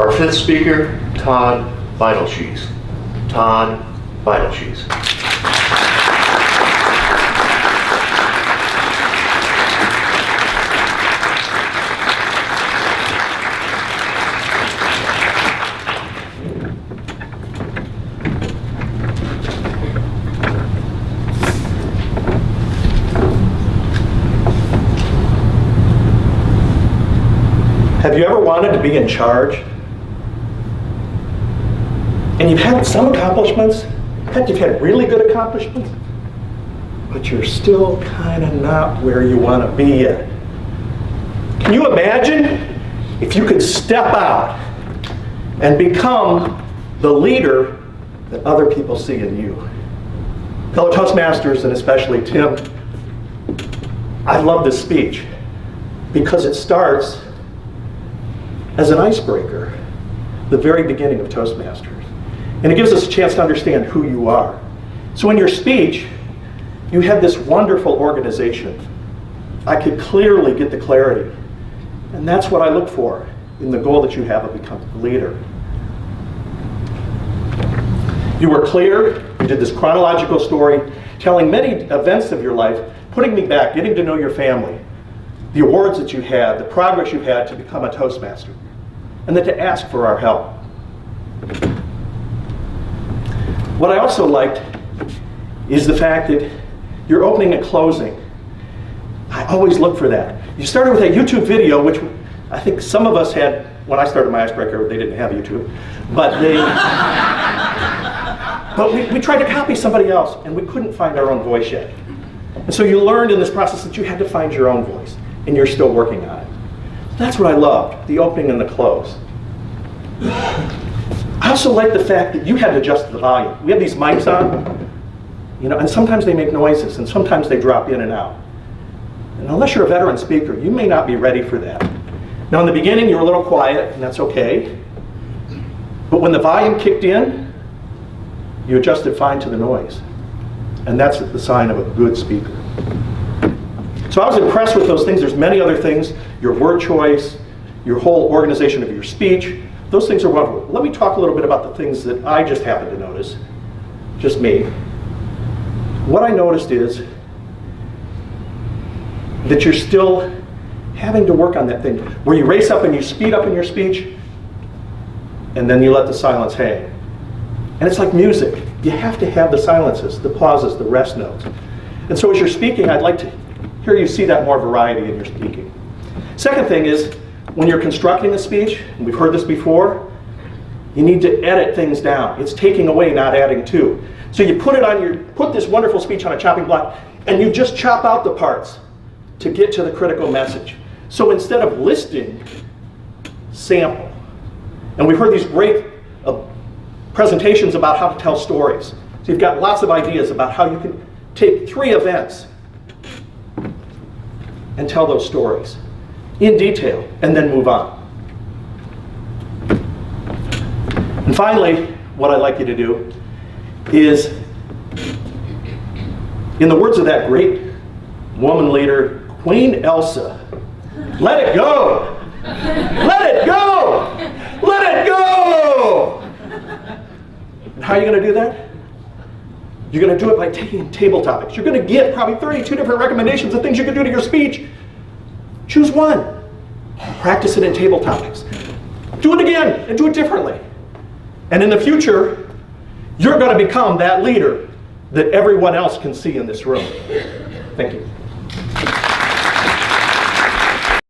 Our fifth speaker, Todd Beitelschees. Todd Beitelschees. Have you ever wanted to be in charge? And you've had some accomplishments, in fact you've had really good accomplishments, but you're still kind of not where you want to be yet. Can you imagine if you could step out and become the leader that other people see in you? Fellow Toastmasters, and especially Tim, I love this speech because it starts as an icebreaker, the very beginning of Toastmasters. And it gives us a chance to understand who you are. So in your speech, you have this wonderful organization. I could clearly get the clarity. And that's what I look for in the goal that you have of becoming a leader. You were clear, you did this chronological story, telling many events of your life, putting me back, getting to know your family, the awards that you had, the progress you had to become a Toastmaster, and then to ask for our help. What I also liked is the fact that your opening and closing, I always look for that. You started with a YouTube video, which I think some of us had, when I started my icebreaker, they didn't have YouTube, but we tried to copy somebody else, and we couldn't find our own voice yet. And so you learned in this process that you had to find your own voice, and you're still working on it. That's what I loved, the opening and the close. I also like the fact that you had to adjust the volume. We have these mics on, and sometimes they make noises, and sometimes they drop in and out. And unless you're a veteran speaker, you may not be ready for that. Now in the beginning, you were a little quiet, and that's okay. But when the volume kicked in, you adjusted fine to the noise. And that's the sign of a good speaker. So I was impressed with those things. There's many other things, your word choice, your whole organization of your speech. Those things are wonderful. Let me talk a little bit about the things that I just happened to notice, just me. What I noticed is that you're still having to work on that thing, where you race up and you speed up in your speech, and then you let the silence hang. And it's like music. You have to have the silences, the pauses, the rest notes. And so as you're speaking, I'd like to hear you see that more variety in your speaking. Second thing is, when you're constructing a speech, and we've heard this before, you need to edit things down. It's taking away, not adding to. So you put this wonderful speech on a chopping block, and you just chop out the parts to get to the critical message. So instead of listing, sample. And we've heard these great presentations about how to tell stories. So you've got lots of ideas about how you can take 3 events and tell those stories in detail, and then move on. And finally, what I'd like you to do is, in the words of that great woman leader, Queen Elsa, let it go! Let it go! Let it go! And how are you going to do that? You're going to do it by taking table topics. You're going to get probably 32 different recommendations of things you can do to your speech. Choose one. Practice it in table topics. Do it again and do it differently. And in the future, you're going to become that leader that everyone else can see in this room. Thank you.